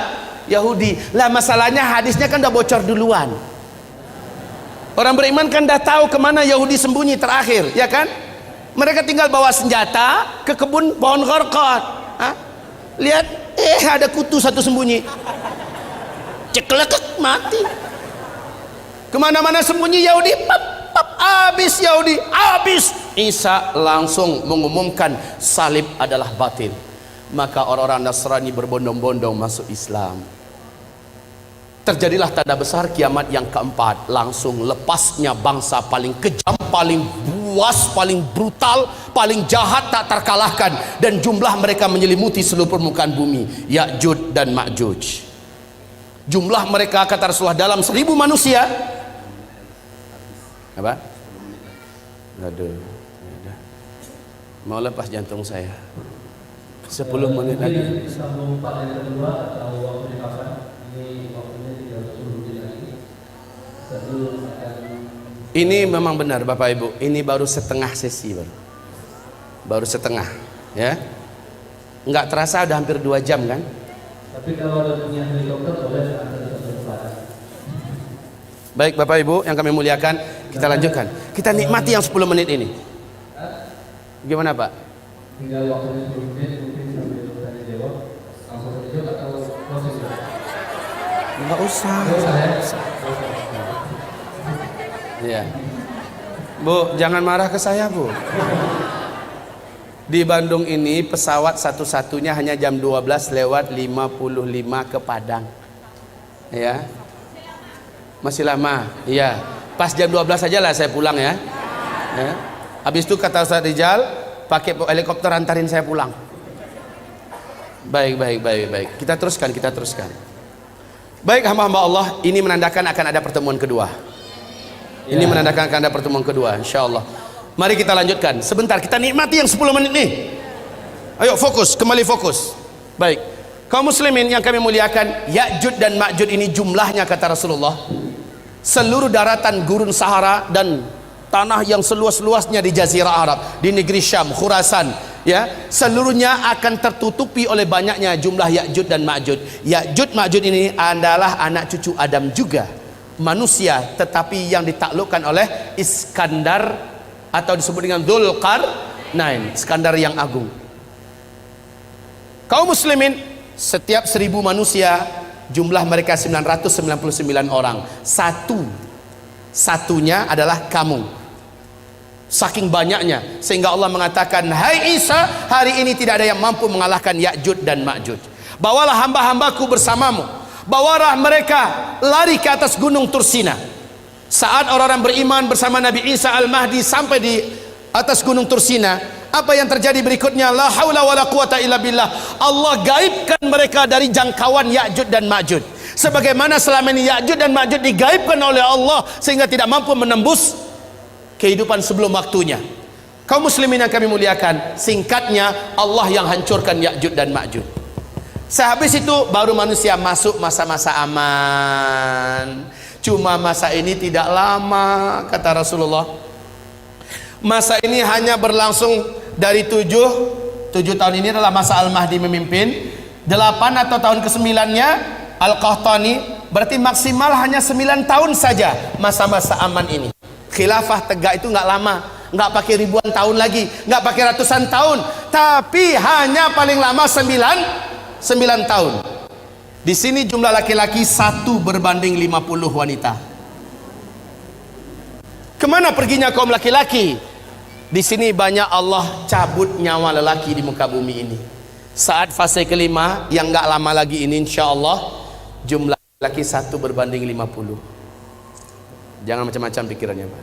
Yahudi. Lah masalahnya hadisnya kan udah bocor duluan. Orang beriman kan dah tahu kemana Yahudi sembunyi terakhir, ya kan? Mereka tinggal bawa senjata ke kebun pohon gharqad. Lihat, ada kutu satu sembunyi. Ceklek mati. Kemana-mana sembunyi Yahudi, pap, pap, habis Yahudi, habis. Isa langsung mengumumkan salib adalah batil. Maka orang-orang Nasrani berbondong-bondong masuk Islam. Terjadilah tanda besar kiamat yang keempat. Langsung lepasnya bangsa paling kejam, paling buas, paling brutal, paling jahat tak terkalahkan, dan jumlah mereka menyelimuti seluruh permukaan bumi, Ya'juj dan Ma'juj. Jumlah mereka kata Rasulullah dalam 1000 manusia. Apa? Aduh, mau lepas jantung saya. 10 menit lagi. Ini sambung part yang kedua atau waktu kapan? Ini waktunya 30 menit lagi. Ini memang benar Bapak Ibu, ini baru setengah sesi baru setengah, ya. Nggak terasa udah hampir 2 jam kan? Tapi kalau ada punya helikopter boleh antar satu tempat. Baik Bapak Ibu yang kami muliakan, kita lanjutkan. Kita nikmati yang 10 menit ini. Gimana Pak? Tinggal waktunya 10 menit, mungkin sambil tanya jawab. Langsung tanya jawab atau proses? Nggak usah. Ya. Bu, jangan marah ke saya Bu. Di Bandung ini pesawat satu-satunya hanya jam 12 lewat 55 ke Padang. Ya. Masih lama. Iya. Pas jam 12 saja lah saya pulang ya. Ya. Habis itu kata Ustaz Rijal, pakai helikopter antarin saya pulang. Baik. Kita teruskan. Baik hamba-hamba Allah, ini menandakan akan ada pertemuan kedua. Ini menandakan akan ada pertemuan kedua, insyaallah. Mari kita lanjutkan. Sebentar, kita nikmati yang 10 menit nih. Ayo fokus, kembali fokus. Baik. Kaum muslimin yang kami muliakan, Ya'juj dan Ma'juj ini jumlahnya kata Rasulullah, seluruh daratan gurun Sahara dan tanah yang seluas-luasnya di Jazirah Arab, di negeri Syam, Khurasan, ya, seluruhnya akan tertutupi oleh banyaknya jumlah Ya'juj dan Ma'juj. Ya'juj Ma'juj ini adalah anak cucu Adam juga, manusia, tetapi yang ditaklukkan oleh Iskandar atau disebut dengan Dzulqarnain, Iskandar yang agung. Kaum muslimin, setiap 1000 manusia jumlah mereka 999 orang. Satunya adalah kamu. Saking banyaknya sehingga Allah mengatakan, hai Isa, hari ini tidak ada yang mampu mengalahkan Ya'juj dan Ma'juj. Bawalah hamba-hambaku bersamamu, bawalah mereka lari ke atas gunung Tursina. Saat orang-orang beriman bersama Nabi Isa Al-Mahdi sampai di atas gunung Tursina, apa yang terjadi berikutnya? La haula wala quwata illa billah. Allah gaibkan mereka dari jangkauan Ya'juj dan Ma'juj, sebagaimana selama ini Ya'juj dan Ma'juj digaibkan oleh Allah sehingga tidak mampu menembus kehidupan sebelum waktunya. Kaum muslimin yang kami muliakan, singkatnya Allah yang hancurkan Ya'juj dan Ma'juj. Sehabis itu baru manusia masuk masa-masa aman. Cuma masa ini tidak lama kata Rasulullah. Masa ini hanya berlangsung dari 7 tahun. Ini adalah masa Al-Mahdi memimpin. 8 atau tahun ke-9-nya Al-Qahtani. Berarti maksimal hanya 9 tahun saja masa-masa aman ini. Khilafah tegak itu nggak lama, nggak pakai ribuan tahun lagi, nggak pakai ratusan tahun, tapi hanya paling lama 9 tahun. Di sini jumlah laki-laki 1 berbanding 50 wanita. Kemana perginya kaum laki-laki? Di sini banyak Allah cabut nyawa lelaki di muka bumi ini. Saat fase kelima yang nggak lama lagi ini, insya Allah jumlah laki 1 berbanding 50. Jangan macam-macam pikirannya, Pak.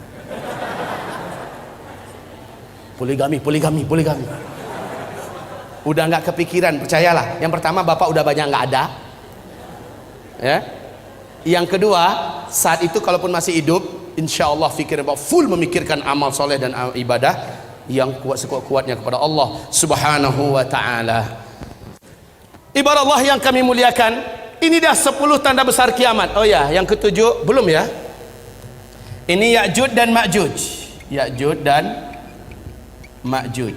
Poligami. Udah nggak kepikiran, percayalah. Yang pertama, bapak udah banyak nggak ada, ya. Yang kedua, saat itu kalaupun masih hidup, insya Allah pikiran bapak full memikirkan amal soleh dan ibadah yang kuat sekuat-kuatnya kepada Allah Subhanahu wa Ta'ala. Ibarat Allah yang kami muliakan, ini dah 10 tanda besar kiamat. Oh ya, yang ke-7 belum ya? Ini Ya'juj dan Ma'juj. Ya'juj dan Ma'juj.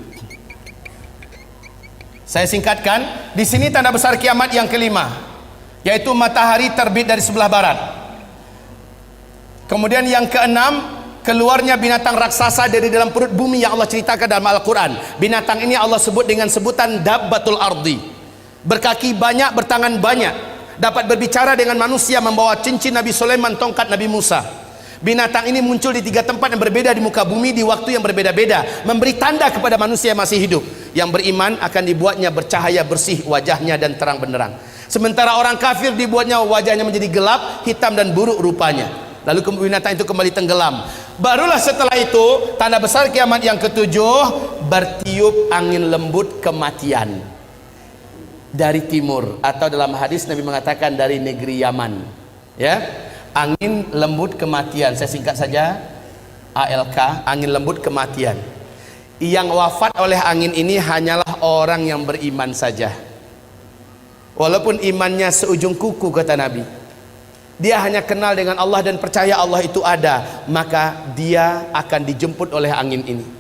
Saya singkatkan, di sini tanda besar kiamat yang kelima, yaitu matahari terbit dari sebelah barat. Kemudian yang keenam, keluarnya binatang raksasa dari dalam perut bumi yang Allah ceritakan dalam Al-Quran. Binatang ini Allah sebut dengan sebutan Dabbatul Ardi. Berkaki banyak, bertangan banyak, dapat berbicara dengan manusia, membawa cincin Nabi Sulaiman, tongkat Nabi Musa. Binatang ini muncul di 3 tempat yang berbeda di muka bumi di waktu yang berbeda-beda, memberi tanda kepada manusia yang masih hidup. Yang beriman akan dibuatnya bercahaya bersih wajahnya dan terang benderang. Sementara orang kafir dibuatnya wajahnya menjadi gelap, hitam dan buruk rupanya. Lalu binatang itu kembali tenggelam. Barulah setelah itu tanda besar kiamat yang ke-7, bertiup angin lembut kematian dari timur, atau dalam hadis Nabi mengatakan dari negeri Yaman, ya. Angin lembut kematian, saya singkat saja, ALK, angin lembut kematian. Yang wafat oleh angin ini hanyalah orang yang beriman saja. Walaupun imannya seujung kuku kata Nabi, dia hanya kenal dengan Allah dan percaya Allah itu ada, maka dia akan dijemput oleh angin ini.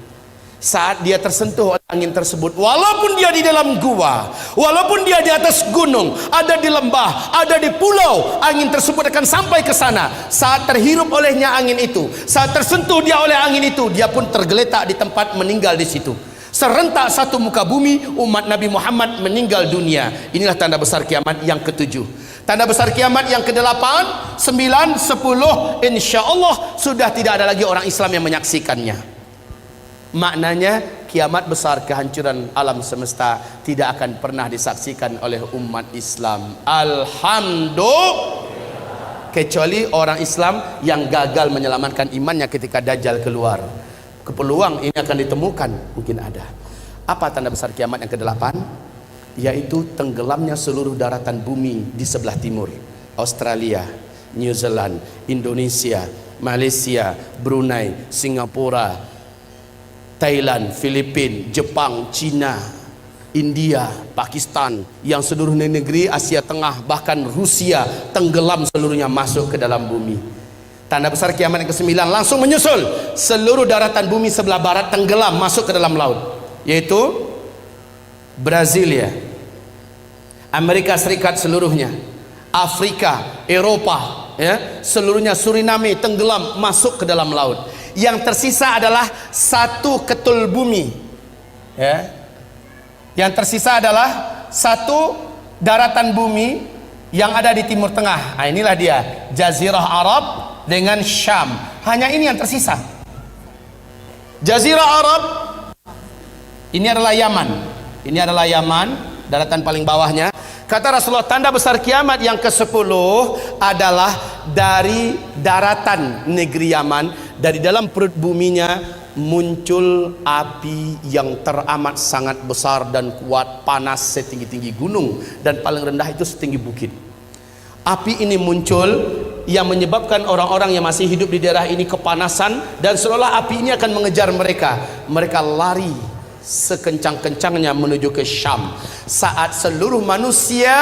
Saat dia tersentuh oleh angin tersebut, walaupun dia di dalam gua, walaupun dia di atas gunung, ada di lembah, ada di pulau, angin tersebut akan sampai ke sana. Saat terhirup olehnya angin itu, saat tersentuh dia oleh angin itu, dia pun tergeletak di tempat, meninggal di situ. Serentak satu muka bumi umat Nabi Muhammad meninggal dunia. Inilah tanda besar kiamat yang ke-7. Tanda besar kiamat yang ke-8, 9, 10, insya Allah sudah tidak ada lagi orang Islam yang menyaksikannya. Maknanya kiamat besar, kehancuran alam semesta tidak akan pernah disaksikan oleh umat Islam, alhamdulillah, kecuali orang Islam yang gagal menyelamatkan imannya ketika Dajjal keluar. Peluang ini akan ditemukan, mungkin ada. Apa tanda besar kiamat yang ke-8? Yaitu tenggelamnya seluruh daratan bumi di sebelah timur, Australia, New Zealand, Indonesia, Malaysia, Brunei, Singapura, Thailand, Filipina, Jepang, Cina, India, Pakistan, yang seluruh negeri Asia Tengah, bahkan Rusia tenggelam seluruhnya masuk ke dalam bumi. Tanda besar kiamat yang ke-9 langsung menyusul. Seluruh daratan bumi sebelah barat tenggelam masuk ke dalam laut, yaitu Brasilia, Amerika Serikat seluruhnya, Afrika, Eropa, ya, seluruhnya, Suriname tenggelam masuk ke dalam laut. Yang tersisa adalah satu ketul bumi, ya. Yang tersisa adalah satu daratan bumi yang ada di Timur Tengah. Nah, inilah dia, Jazirah Arab dengan Syam. Hanya ini yang tersisa. Jazirah Arab ini adalah Yaman. Ini adalah Yaman, daratan paling bawahnya. Kata Rasulullah, tanda besar kiamat yang ke-10 adalah dari daratan negeri Yaman, dari dalam perut buminya muncul api yang teramat sangat besar dan kuat, panas setinggi-tinggi gunung, dan paling rendah itu setinggi bukit. Api ini muncul yang menyebabkan orang-orang yang masih hidup di daerah ini kepanasan, dan seolah api ini akan mengejar mereka. Mereka lari sekencang-kencangnya menuju ke Syam. Saat seluruh manusia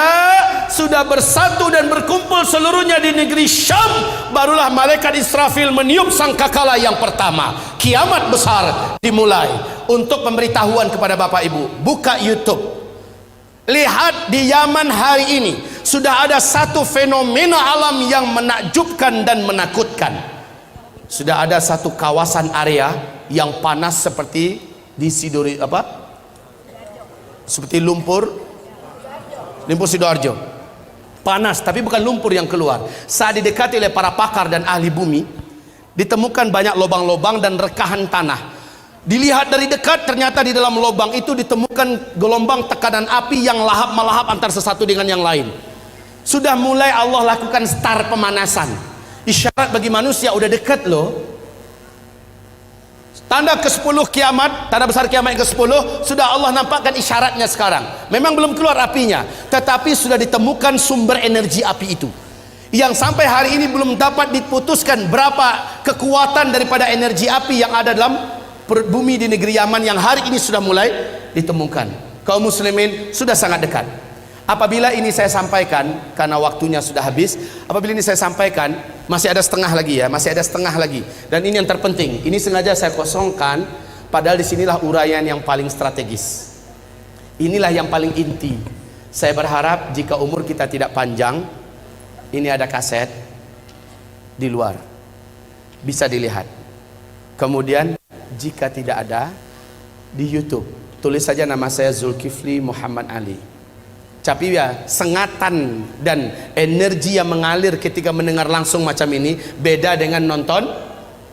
sudah bersatu dan berkumpul seluruhnya di negeri Syam, barulah malaikat Israfil meniup sangkakala yang pertama. Kiamat besar dimulai. Untuk pemberitahuan kepada Bapak Ibu, buka YouTube, lihat di Yaman hari ini sudah ada satu fenomena alam yang menakjubkan dan menakutkan. Sudah ada satu kawasan area yang panas seperti di seperti lumpur Sidoarjo. Panas, tapi bukan lumpur yang keluar. Saat didekati oleh para pakar dan ahli bumi, ditemukan banyak lubang-lubang dan rekahan tanah. Dilihat dari dekat, ternyata di dalam lubang itu ditemukan gelombang tekanan api yang lahap-melahap antar sesatu dengan yang lain. Sudah mulai Allah lakukan start pemanasan. Isyarat bagi manusia udah dekat loh. Tanda ke-10 kiamat, tanda besar kiamat yang ke-10, sudah Allah nampakkan isyaratnya sekarang. Memang belum keluar apinya, tetapi sudah ditemukan sumber energi api itu, yang sampai hari ini belum dapat diputuskan berapa kekuatan daripada energi api yang ada dalam perut bumi di negeri Yaman, yang hari ini sudah mulai ditemukan. Kaum muslimin, sudah sangat dekat. Apabila ini saya sampaikan, karena waktunya sudah habis, apabila ini saya sampaikan, masih ada setengah lagi ya, masih ada setengah lagi. Dan ini yang terpenting, ini sengaja saya kosongkan, padahal disinilah uraian yang paling strategis. Inilah yang paling inti. Saya berharap jika umur kita tidak panjang, ini ada kaset di luar, bisa dilihat. Kemudian jika tidak ada, di YouTube, tulis saja nama saya Zulkifli Muhammad Ali. Tapi ya, sengatan dan energi yang mengalir ketika mendengar langsung macam ini beda dengan nonton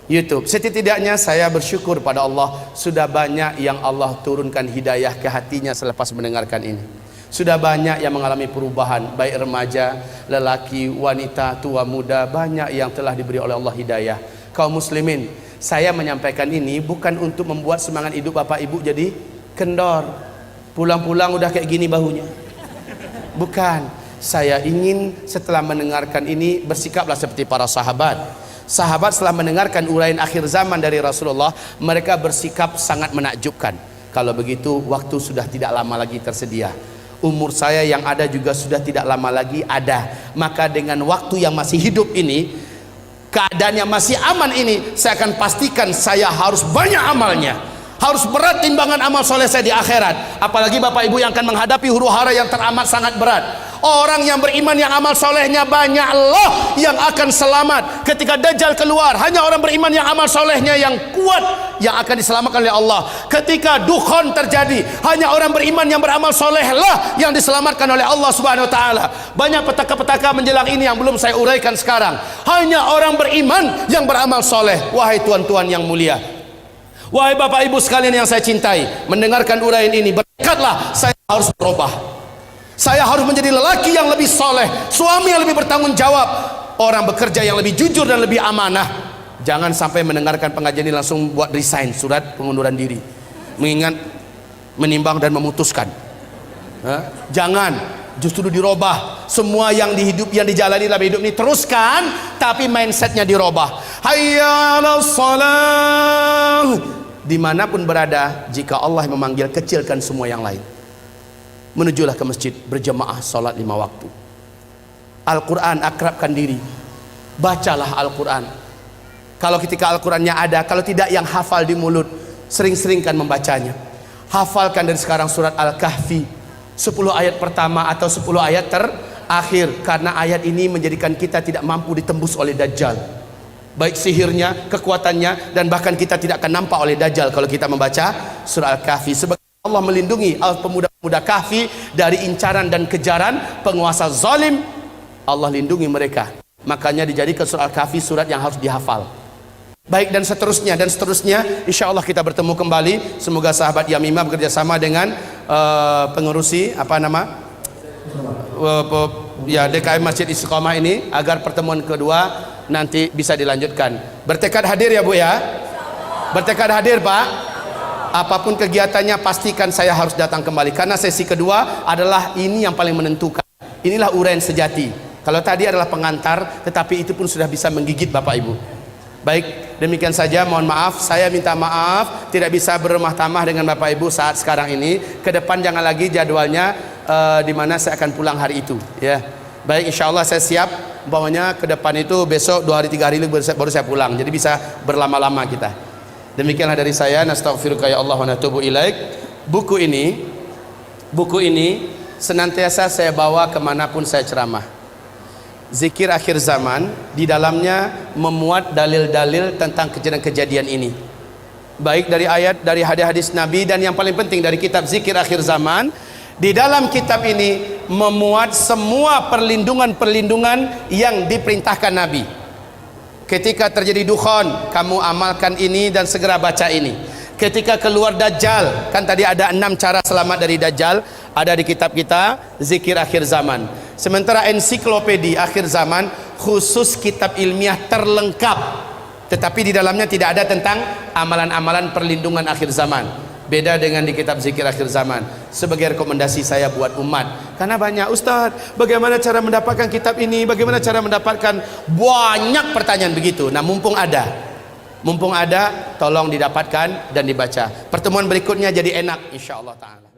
YouTube. Setidaknya saya bersyukur pada Allah, sudah banyak yang Allah turunkan hidayah ke hatinya selepas mendengarkan ini. Sudah banyak yang mengalami perubahan, baik remaja, lelaki, wanita, tua, muda, banyak yang telah diberi oleh Allah hidayah. Kaum muslimin, saya menyampaikan ini bukan untuk membuat semangat hidup Bapak Ibu jadi kendor, pulang-pulang udah kayak gini bahunya. Bukan, saya ingin setelah mendengarkan ini bersikaplah seperti para sahabat. Sahabat setelah mendengarkan uraian akhir zaman dari Rasulullah, mereka bersikap sangat menakjubkan. Kalau begitu, waktu sudah tidak lama lagi tersedia. Umur saya yang ada juga sudah tidak lama lagi ada. Maka dengan waktu yang masih hidup ini, keadaan yang masih aman ini, saya akan pastikan saya harus banyak amalnya. Harus berat timbangan amal soleh saya di akhirat. Apalagi Bapak Ibu yang akan menghadapi huru hara yang teramat sangat berat. Orang yang beriman yang amal solehnya banyak loh yang akan selamat ketika Dajjal keluar. Hanya orang beriman yang amal solehnya yang kuat yang akan diselamatkan oleh Allah. Ketika dukhon terjadi, hanya orang beriman yang beramal soleh lah yang diselamatkan oleh Allah Subhanahu Wa Taala. Banyak petaka-petaka menjelang ini yang belum saya uraikan sekarang. Hanya orang beriman yang beramal soleh. Wahai tuan-tuan yang mulia, wahai Bapak Ibu sekalian yang saya cintai, mendengarkan uraian ini bertekadlah saya harus berubah. Saya harus menjadi lelaki yang lebih soleh, suami yang lebih bertanggung jawab, orang bekerja yang lebih jujur dan lebih amanah. Jangan sampai mendengarkan pengajian ini langsung buat resign, surat pengunduran diri, mengingat, menimbang dan memutuskan. Jangan, justru dirubah. Semua yang dijalani dalam hidup ini teruskan, tapi mindsetnya dirubah. Hayya 'alas shalah. Dimanapun berada, jika Allah memanggil, kecilkan semua yang lain. menujulah ke masjid berjamaah salat 5 waktu. Al-Quran, akrabkan diri, bacalah Al-Quran. Kalau ketika Al-Qurannya ada, kalau tidak yang hafal di mulut, sering-seringkan membacanya. Hafalkan dari sekarang surat Al-Kahfi 10 ayat pertama atau 10 ayat terakhir, karena ayat ini menjadikan kita tidak mampu ditembus oleh Dajjal, baik sihirnya, kekuatannya, dan bahkan kita tidak akan nampak oleh Dajjal kalau kita membaca surah Al-Kahfi. Sebab Allah melindungi pemuda-pemuda Kahfi dari incaran dan kejaran penguasa zalim. Allah lindungi mereka, makanya dijadikan surah Al-Kahfi surat yang harus dihafal. Baik, dan seterusnya dan seterusnya. Insya Allah kita bertemu kembali. Semoga sahabat Yamimah bekerjasama dengan pengurusi DKM Masjid Istiqomah ini agar pertemuan kedua nanti bisa dilanjutkan. Bertekad hadir ya Bu ya? Bertekad hadir Pak? Apapun kegiatannya pastikan saya harus datang kembali, karena sesi kedua adalah ini yang paling menentukan. Inilah uraian sejati. Kalau tadi adalah pengantar, tetapi itu pun sudah bisa menggigit Bapak Ibu. Baik, demikian saja. Mohon maaf, saya minta maaf tidak bisa berumah tamah dengan Bapak Ibu saat sekarang ini. Ke depan jangan lagi jadwalnya di mana saya akan pulang hari itu ya. Baik, insya Allah saya siap. Umpamanya ke depan itu besok 2 hari 3 hari baru saya pulang, jadi bisa berlama-lama kita. Demikianlah dari saya. Nastaghfiruka ya Allah wa natubu ilaik. Buku ini senantiasa saya bawa kemanapun saya ceramah. Zikir akhir zaman, di dalamnya memuat dalil-dalil tentang kejadian-kejadian ini, baik dari ayat, dari hadis-hadis Nabi, dan yang paling penting dari kitab Zikir Akhir Zaman. Di dalam kitab ini memuat semua perlindungan-perlindungan yang diperintahkan Nabi. Ketika terjadi dukhan, kamu amalkan ini dan segera baca ini. Ketika keluar Dajjal, kan tadi ada 6 cara selamat dari Dajjal, ada di kitab kita Zikir Akhir Zaman. Sementara ensiklopedi akhir zaman khusus kitab ilmiah terlengkap, tetapi di dalamnya tidak ada tentang amalan-amalan perlindungan akhir zaman. Beda dengan di kitab Zikir Akhir Zaman. Sebagai rekomendasi saya buat umat, karena banyak Ustadz, bagaimana cara mendapatkan kitab ini, bagaimana cara mendapatkan, banyak pertanyaan begitu. Nah, mumpung ada, tolong didapatkan dan dibaca. Pertemuan berikutnya jadi enak insyaallah ta'ala.